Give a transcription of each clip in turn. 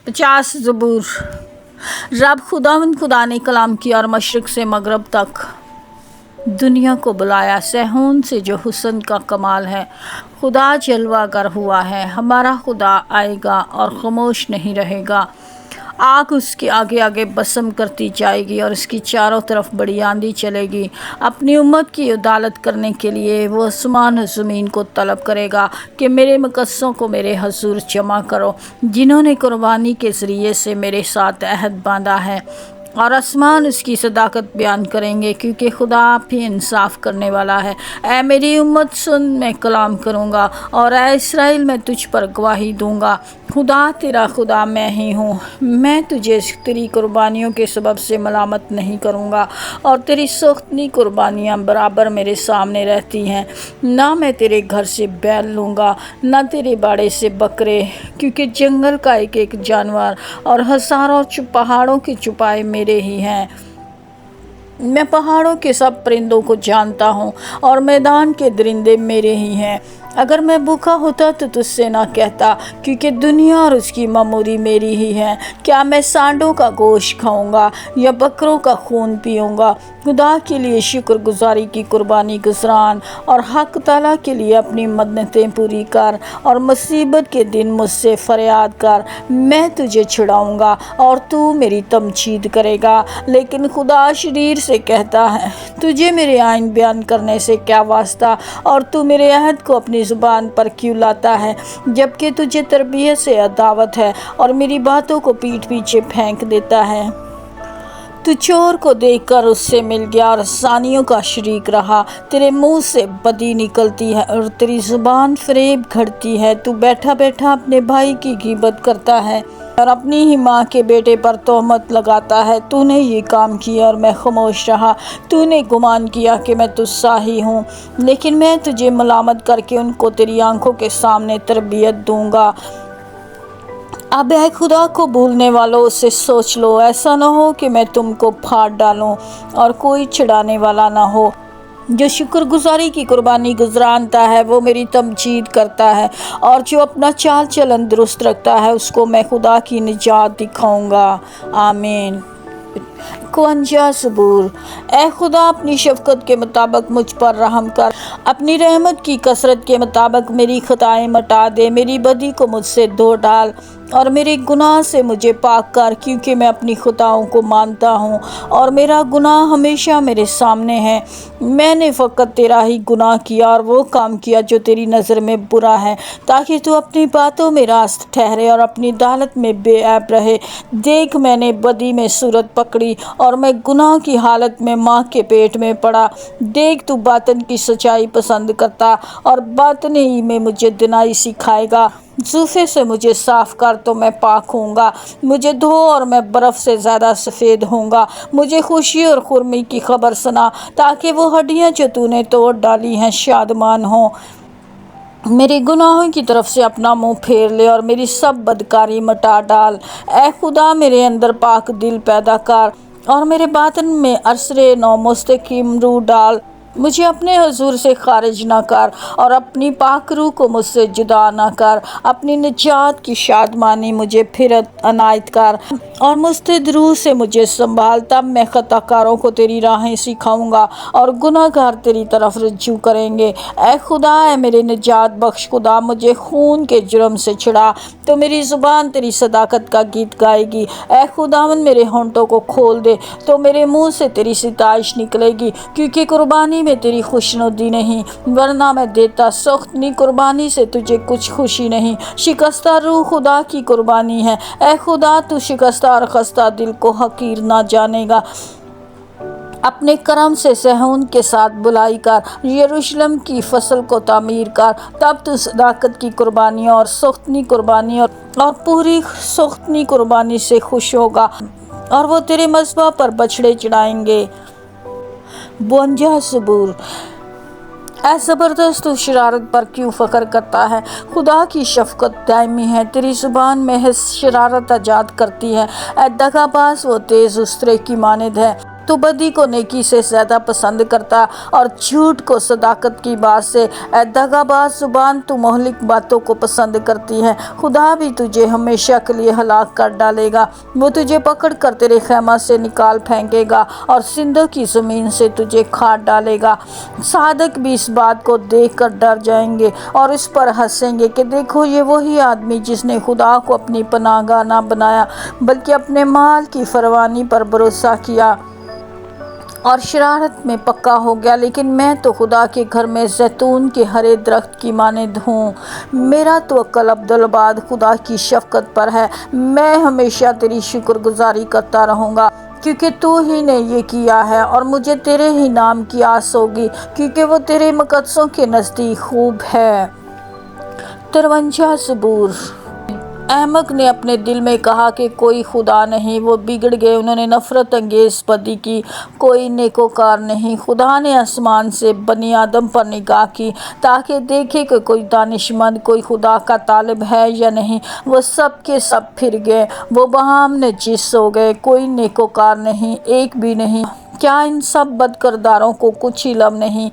50 ज़बूर। रब खुदा ने कलाम किया और मशरिक़ से मगरब तक दुनिया को बुलाया। सहून से जो हुस्न का कमाल है, खुदा जलवागर हुआ है। हमारा खुदा आएगा और खामोश नहीं रहेगा। आग उसके आगे आगे बसम करती जाएगी और इसकी चारों तरफ बड़ी आंधी चलेगी। अपनी उम्मत की अदालत करने के लिए वो आसमान और ज़मीन को तलब करेगा कि मेरे मुकद्दसों को मेरे हजूर जमा करो, जिन्होंने कुर्बानी के ज़रिए से मेरे साथ अहद बांधा है। और आसमान उसकी सदाकत बयान करेंगे, क्योंकि खुदा आप ही इंसाफ करने वाला है। ऐ मेरी उम्मत सुन, मैं कलाम करूँगा, और ऐ इसराइल मैं तुझ पर गवाही दूँगा। खुदा तेरा खुदा मैं ही हूँ। मैं तुझे तेरी कुर्बानियों के सबब से मलामत नहीं करूँगा, और तेरी सख्ती कुर्बानियाँ बराबर मेरे सामने रहती हैं। ना मैं तेरे घर से बैल लूँगा, ना तेरे बाड़े से बकरे, क्योंकि जंगल का एक एक जानवर और हज़ारों पहाड़ों की चुपाए मेरे ही हैं। मैं पहाड़ों के सब परिंदों को जानता हूँ, और मैदान के दरिंदे मेरे ही हैं। अगर मैं भूखा होता तो तुझसे ना कहता, क्योंकि दुनिया और उसकी मामूरी मेरी ही है। क्या मैं सांडों का गोश्त खाऊंगा या बकरों का खून पीऊंगा? खुदा के लिए शुक्रगुजारी की कुर्बानी गुजरान, और हक ताला के लिए अपनी मन्नतें पूरी कर, और मुसीबत के दिन मुझसे फरियाद कर। मैं तुझे छुड़ाऊंगा और तू मेरी तमजीद करेगा। लेकिन खुदा शरीर से कहता है, तुझे मेरे आइन बयान करने से क्या वास्ता, और तू मेरे अहद को अपनी ज़ुबान पर क्यों लाता है, जबकि तुझे तरबियत से अदावत है और मेरी बातों को पीठ पीछे फेंक देता है। तू चोर को देखकर उससे मिल गया और सानियों का शरीक रहा। तेरे मुंह से बदी निकलती है और तेरी ज़ुबान फरेब घड़ती है। तू बैठा बैठा अपने भाई की गीबत करता है और अपनी ही माँ के बेटे पर तोहमत लगाता है। तूने ये काम किया और मैं खामोश रहा। तूने गुमान किया कि मैं तुझसा ही हूँ, लेकिन मैं तुझे मलामत करके उनको तेरी आंखों के सामने तरबियत दूँगा। अब ऐ खुदा को भूलने वालों उससे सोच लो, ऐसा ना हो कि मैं तुमको फाड़ डालूं और कोई छुड़ाने वाला ना हो। जो शुक्रगुजारी की कुर्बानी गुजरानता है वो मेरी तमजीद करता है, और जो अपना चाल चलन दुरुस्त रखता है उसको मैं खुदा की निजात दिखाऊंगा। आमीन। 51 ज़बूर। ऐ खुदा अपनी शफ़क़त के मुताबिक मुझ पर रहम कर, अपनी रहमत की कसरत के मुताबिक मेरी खताएं मिटा दे। मेरी बदी को मुझसे धो डाल और मेरे गुनाह से मुझे पाक कर, क्योंकि मैं अपनी खताओं को मानता हूँ और मेरा गुनाह हमेशा मेरे सामने है। मैंने फ़कत तेरा ही गुनाह किया और वो काम किया जो तेरी नज़र में बुरा है, ताकि तू अपनी बातों में रास्त ठहरे और अपनी अदालत में बेऐब रहे। देख, मैंने बदी में सूरत पकड़ी और मैं गुनाह की हालत में माँ के पेट में पड़ा। देख, तू बातन की सच्चाई पसंद करता और बातन ही में मुझे दिनाई सिखाएगा। ज़ूफ़े से मुझे साफ़ कर तो मैं पाक होऊंगा, मुझे धो और मैं बर्फ़ से ज़्यादा सफ़ेद होऊंगा। मुझे खुशी और खुरमी की खबर सुना, ताकि वो हड्डियाँ जो तूने तोड़ डाली हैं शादमान हों। मेरे गुनाहों की तरफ से अपना मुंह फेर ले और मेरी सब बदकारी मिटा डाल। ऐ खुदा, मेरे अंदर पाक दिल पैदा कर और मेरे बातन में असरे नौ मुस्तकीम रूह डाल। मुझे अपने हजूर से खारिज ना कर और अपनी पाक रूह को मुझसे जुदा ना कर। अपनी निजात की शादमानी मुझे फिर अनायत कर और मुस्तैद रूह से मुझे संभाल। तब मैं खताकारों को तेरी राहें सिखाऊंगा और गुनाहगार तेरी तरफ रुजू करेंगे। ऐ खुदा, ऐ मेरे निजात बख्श खुदा, मुझे खून के जुर्म से छुड़ा, तो मेरी ज़ुबान तेरी सदाकत का गीत गाएगी। ऐ खुदावन, मेरे होंठों को खोल दे, तो मेरे मुँह से तेरी सिताइश निकलेगी, क्योंकि कुर्बानी में तेरी खुशनुदी नहीं, वरना मैं देता। सख्ती कुर्बानी से तुझे कुछ खुशी नहीं। शिकस्ता रूह खुदा की कुर्बानी है। ऐ खुदा, तू शिकस्ता और खस्ता दिल को हकीर ना जानेगा। अपने करम से सहून के साथ बुलाई कर, यरूशलेम की फसल को तामीर कर। तब तू सदाकत की कुर्बानियों और सख्ती कुर्बानी और पूरी सख्ती कुर्बानी से खुश होगा, और वो तेरे मज़बा पर बछड़े चढ़ाएंगे। 52 ज़बूर। ऐ ज़बरदस्त, तू शरारत पर क्यों फ़ख्र करता है? खुदा की शफ़क़त दायमी है, तेरी ज़ुबान महज़ शरारत आजाद करती है। ऐ दगाबाज, वो तेज़ उस्तरे की मानद है, तो बदी को नेकी से ज़्यादा पसंद करता और झूठ को सदाकत की बात से। ऐ दगाबाज ज़ुबान, तू मोहलिक बातों को पसंद करती है। खुदा भी तुझे हमेशा के लिए हलाक कर डालेगा। वो तुझे पकड़ कर तेरे खैमा से निकाल फेंकेगा और सिंधु की ज़मीन से तुझे खाद डालेगा। सादक भी इस बात को देख कर डर जाएंगे और इस पर हंसेंगे कि देखो, ये वही आदमी जिसने खुदा को अपनी पनाहगाह ना बनाया बल्कि अपने माल की फरवानी पर भरोसा किया और शरारत में पक्का हो गया। लेकिन मैं तो खुदा के घर में जैतून के हरे दरख्त की मानद हूँ। मेरा तवक्कुल अब्दुलबाद खुदा की शफ़क़त पर है। मैं हमेशा तेरी शुक्रगुजारी करता रहूँगा क्योंकि तू ही ने ये किया है और मुझे तेरे ही नाम की आस होगी क्योंकि वो तेरे मक़सदों के नज़दीक खूब है। 53 ज़बूर। अहमक ने अपने दिल में कहा कि कोई खुदा नहीं। वो बिगड़ गए, उन्होंने नफ़रत अंगेज़ बदी की। कोई नेकोकार नहीं। खुदा ने आसमान से बनी आदम पर निगाह की ताकि देखे कि कोई दानिशमंद, कोई खुदा का तालिब है या नहीं। वो सब के सब फिर गए, वो बहाम नजिस हो गए। कोई नेकोकार नहीं, एक भी नहीं। क्या इन सब बदकिरदारों को कुछ इल्म नहीं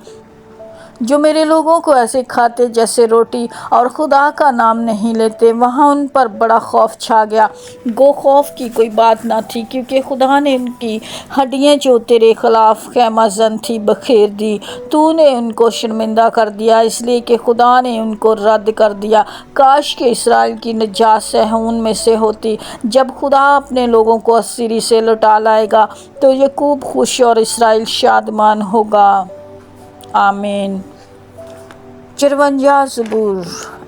जो मेरे लोगों को ऐसे खाते जैसे रोटी और खुदा का नाम नहीं लेते। वहाँ उन पर बड़ा खौफ छा गया। गो खौफ की कोई बात ना थी क्योंकि खुदा ने उनकी हड्डियाँ जो तेरे ख़िलाफ़ ख़ैमाज़न थी बखेर दी। तूने उनको शर्मिंदा कर दिया इसलिए कि खुदा ने उनको रद्द कर दिया। काश के इसराइल की निजात सहून में से होती। जब खुदा अपने लोगों को अस्सीरी से लौटा लाएगा तो याकूब खुश और इसराइल शादमान होगा। आमीन। 54 ज़बूर।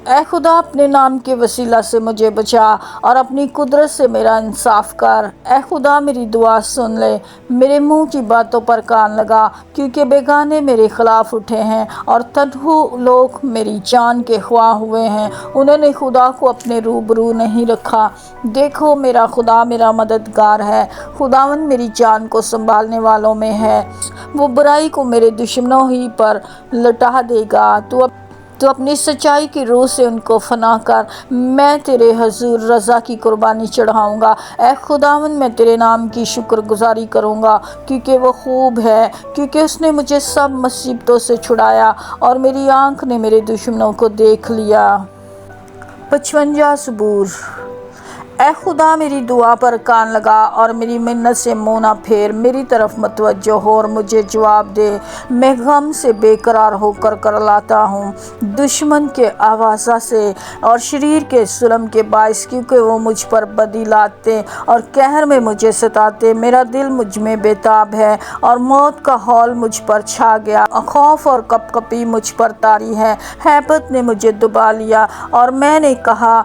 ऐ खुदा, अपने नाम के वसीला से मुझे बचा और अपनी कुदरत से मेरा इंसाफ कर। ऐ खुदा, मेरी दुआ सुन ले, मेरे मुंह की बातों पर कान लगा क्योंकि बेगाने मेरे ख़िलाफ़ उठे हैं और तनहू लोग मेरी जान के ख्वाह हुए हैं। उन्होंने खुदा को अपने रूबरू नहीं रखा। देखो, मेरा खुदा मेरा मददगार है। खुदावंद मेरी जान को संभालने वालों में है। वो बुराई को मेरे दुश्मनों ही पर लौटा देगा। तो अपनी सच्चाई की रूह से उनको फना कर। मैं तेरे हजूर रज़ा की कुर्बानी चढ़ाऊँगा। ऐ खुदावंद, मैं तेरे नाम की शुक्रगुजारी करूँगा क्योंकि वो खूब है, क्योंकि उसने मुझे सब मुसीबतों से छुड़ाया और मेरी आँख ने मेरे दुश्मनों को देख लिया। 55 ज़बूर। ऐ खुदा, मेरी दुआ पर कान लगा और मेरी मिन्नत से मुँह ना फेर। मेरी तरफ मतवज्जो हो और मुझे जवाब दे। मैं गम से बेकरार होकर करलाता हूँ, दुश्मन के आवाज़ा से और शरीर के जुल्म के बाइस, क्योंकि वो मुझ पर बदी लाते और कहर में मुझे सताते। मेरा दिल मुझ में बेताब है और मौत का हौल मुझ पर छा गया। खौफ और कपकपी मुझ पर तारी है। हैबत ने मुझे दबा लिया और मैंने कहा,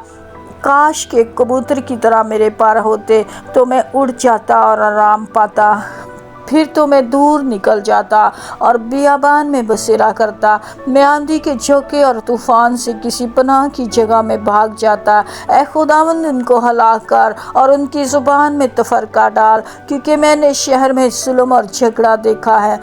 काश के कबूतर की तरह मेरे पर होते तो मैं उड़ जाता और आराम पाता। फिर तो मैं दूर निकल जाता और बियाबान में बसेरा करता। मैं आंधी के झोंके और तूफ़ान से किसी पनाह की जगह में भाग जाता। ऐ खुदावंद, उनको हलाक कर और उनकी ज़ुबान में तफरका डाल, क्योंकि मैंने शहर में जुल्म और झगड़ा देखा है।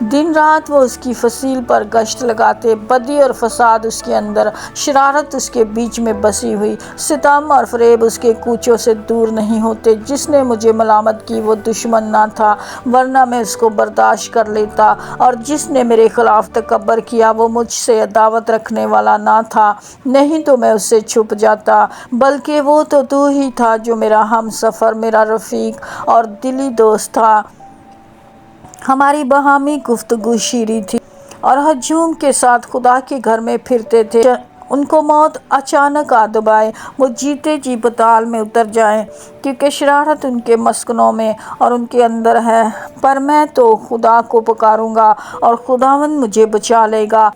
दिन रात वो उसकी फसील पर गश्त लगाते। बदी और फसाद उसके अंदर, शरारत उसके बीच में बसी हुई। सितम और फरेब उसके कूचों से दूर नहीं होते। जिसने मुझे मलामत की वो दुश्मन ना था, वरना मैं उसको बर्दाश्त कर लेता। और जिसने मेरे खिलाफ तकब्बर किया वो मुझसे अदावत रखने वाला ना था, नहीं तो मैं उससे छुप जाता। बल्कि वो तो तू ही था जो मेरा हम सफ़र, मेरा रफ़ीक और दिली दोस्त था। हमारी बहामी गुफ्तगू शीरी थी और हजूम के साथ खुदा के घर में फिरते थे। उनको मौत अचानक आ दबाए, वो जीते जी पताल में उतर जाएं, क्योंकि शरारत उनके मस्कनों में और उनके अंदर है। पर मैं तो खुदा को पुकारूंगा और खुदावंद मुझे बचा लेगा।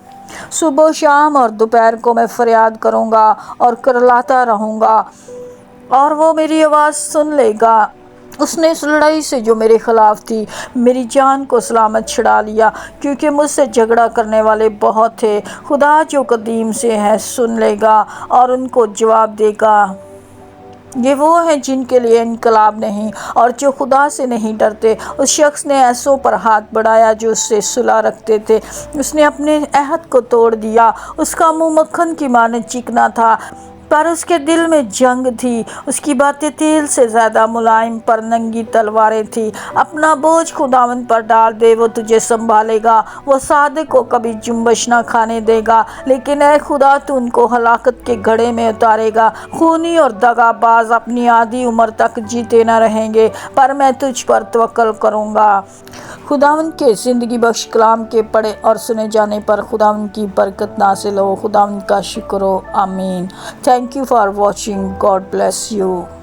सुबह शाम और दोपहर को मैं फरियाद करूंगा और करलाता रहूंगा और वो मेरी आवाज़ सुन लेगा। उसने इस लड़ाई से जो मेरे ख़िलाफ़ थी मेरी जान को सलामत छुड़ा लिया, क्योंकि मुझसे झगड़ा करने वाले बहुत थे। खुदा जो कदीम से है सुन लेगा और उनको जवाब देगा। ये वो हैं जिनके लिए इनकलाब नहीं और जो खुदा से नहीं डरते। उस शख्स ने ऐसों पर हाथ बढ़ाया जो उससे सुलह रखते थे। उसने अपने अहद को तोड़ दिया। उसका मुँह मक्खन की मानद चिकना था, पर उसके दिल में जंग थी। उसकी बातें तेल से ज़्यादा मुलायम पर नंगी तलवारें थी। अपना बोझ खुदावंद पर डाल दे, वो तुझे संभालेगा। वो सादिक को कभी जुम्बश ना खाने देगा, लेकिन ऐ खुदा तू उनको हलाकत के घड़े में उतारेगा। खूनी और दगाबाज अपनी आधी उम्र तक जीते न रहेंगे, पर मैं तुझ पर तवक्कल करूँगा। खुदावंद के ज़िंदगी बख्श कलाम के पढ़े और सुने जाने पर खुदावंद की बरकत नासिल हो। खुदावंद का शुक्र हो। आमीन। Thank you for watching. God bless you.